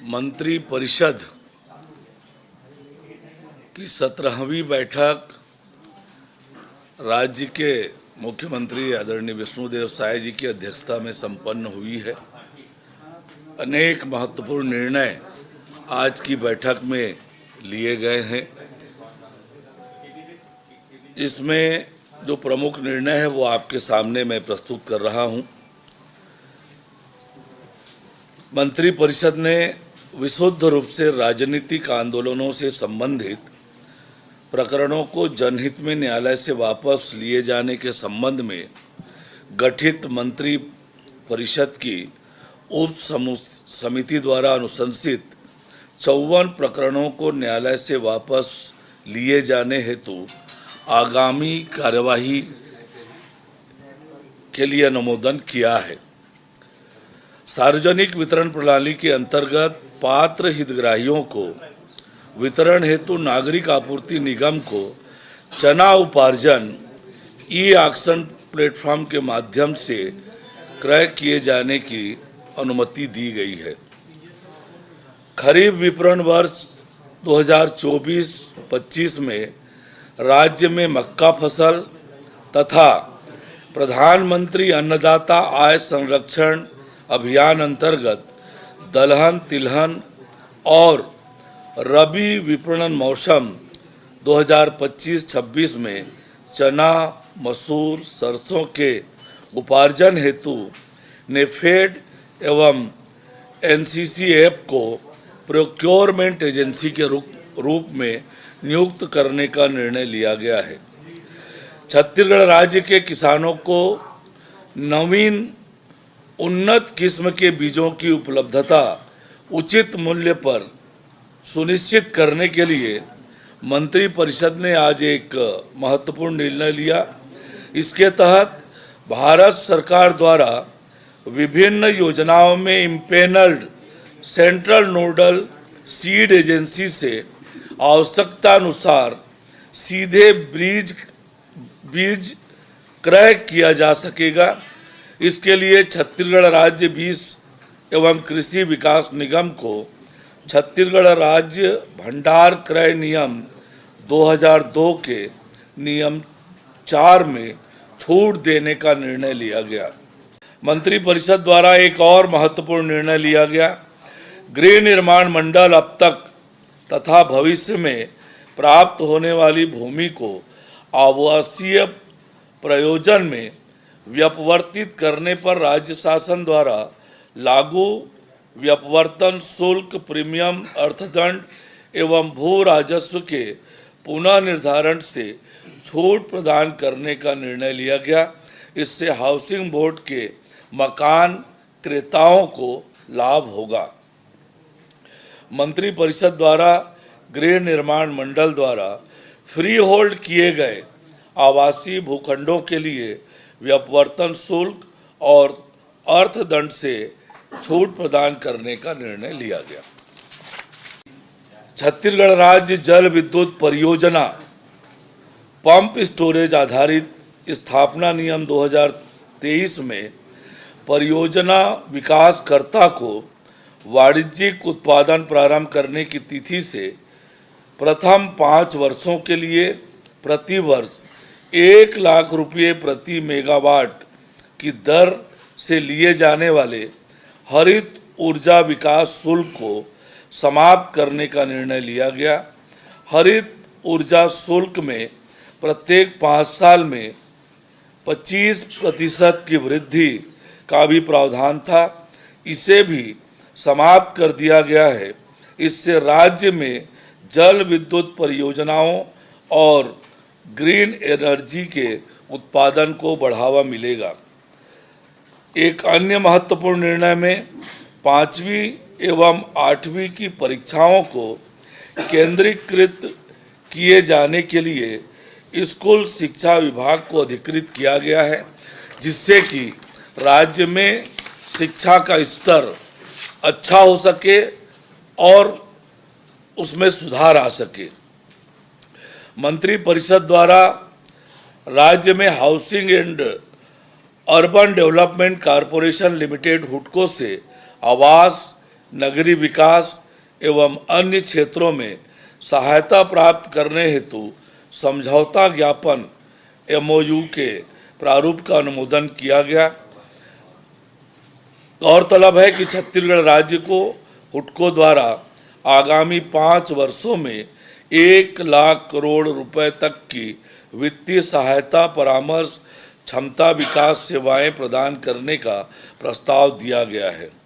मंत्री परिषद की 17वीं बैठक राज्य के मुख्यमंत्री आदरणीय विष्णुदेव साय जी की अध्यक्षता में संपन्न हुई है। अनेक महत्वपूर्ण निर्णय आज की बैठक में लिए गए हैं। इसमें जो प्रमुख निर्णय है वो आपके सामने मैं प्रस्तुत कर रहा हूं। मंत्री परिषद ने विशुद्ध रूप से राजनीतिक आंदोलनों से संबंधित प्रकरणों को जनहित में न्यायालय से वापस लिए जाने के संबंध में गठित मंत्री परिषद की उप समिति द्वारा अनुशंसित 54 प्रकरणों को न्यायालय से वापस लिए जाने हेतु आगामी कार्यवाही के लिए अनुमोदन किया है। सार्वजनिक वितरण प्रणाली के अंतर्गत पात्र हितग्राहियों को वितरण हेतु नागरिक आपूर्ति निगम को चना उपार्जन ई ऑक्शन प्लेटफॉर्म के माध्यम से क्रय किए जाने की अनुमति दी गई है। खरीफ विपणन वर्ष 2024-25 में राज्य में मक्का फसल तथा प्रधानमंत्री अन्नदाता आय संरक्षण अभियान अंतर्गत दलहन, तिलहन और रबी विपणन मौसम 2025-26 में चना, मसूर, सरसों के उपार्जन हेतु नेफेड एवं एनसीसीएफ को प्रोक्योरमेंट एजेंसी के रूप में नियुक्त करने का निर्णय लिया गया है। छत्तीसगढ़ राज्य के किसानों को नवीन उन्नत किस्म के बीजों की उपलब्धता उचित मूल्य पर सुनिश्चित करने के लिए मंत्री परिषद ने आज एक महत्वपूर्ण निर्णय लिया। इसके तहत भारत सरकार द्वारा विभिन्न योजनाओं में इम्पेनल्ड सेंट्रल नोडल सीड एजेंसी से आवश्यकता अनुसार सीधे बीज क्रय किया जा सकेगा। इसके लिए छत्तीसगढ़ राज्य बीज एवं कृषि विकास निगम को छत्तीसगढ़ राज्य भंडार क्रय नियम 2002 के नियम 4 में छूट देने का निर्णय लिया गया। मंत्री परिषद द्वारा एक और महत्वपूर्ण निर्णय लिया गया। गृह निर्माण मंडल अब तक तथा भविष्य में प्राप्त होने वाली भूमि को आवासीय प्रयोजन में व्यपवर्तित करने पर राज्य शासन द्वारा लागू व्यपवर्तन शुल्क, प्रीमियम, अर्थदंड एवं भू राजस्व के पुनः निर्धारण से छूट प्रदान करने का निर्णय लिया गया। इससे हाउसिंग बोर्ड के मकान क्रेताओं को लाभ होगा। मंत्री परिषद द्वारा गृह निर्माण मंडल द्वारा फ्री होल्ड किए गए आवासीय भूखंडों के लिए व्यपवर्तन शुल्क और अर्थदंड से छूट प्रदान करने का निर्णय लिया गया। छत्तीसगढ़ राज्य जल विद्युत परियोजना पंप स्टोरेज आधारित स्थापना नियम 2023 में परियोजना विकासकर्ता को वाणिज्यिक उत्पादन प्रारंभ करने की तिथि से प्रथम 5 वर्षों के लिए प्रति वर्ष 1 लाख रुपये प्रति मेगावाट की दर से लिए जाने वाले हरित ऊर्जा विकास शुल्क को समाप्त करने का निर्णय लिया गया। हरित ऊर्जा शुल्क में प्रत्येक 5 साल में 25% की वृद्धि का भी प्रावधान था। इसे भी समाप्त कर दिया गया है। इससे राज्य में जल विद्युत परियोजनाओं और ग्रीन एनर्जी के उत्पादन को बढ़ावा मिलेगा। एक अन्य महत्वपूर्ण निर्णय में 5वीं एवं 8वीं की परीक्षाओं को केंद्रीकृत किए जाने के लिए स्कूल शिक्षा विभाग को अधिकृत किया गया है, जिससे कि राज्य में शिक्षा का स्तर अच्छा हो सके और उसमें सुधार आ सके। मंत्री परिषद द्वारा राज्य में housing and urban development corporation limited हुडको से आवास नगरीय विकास एवं अन्य क्षेत्रों में सहायता प्राप्त करने हेतु समझौता ज्ञापन MOU के प्रारूप का अनुमोदन किया गया। गौरतलब है कि छत्तीसगढ़ राज्य को हुडको द्वारा आगामी 5 वर्षों में 1 लाख करोड़ रुपए तक की वित्तीय सहायता, परामर्श, क्षमता विकास सेवाएं प्रदान करने का प्रस्ताव दिया गया है।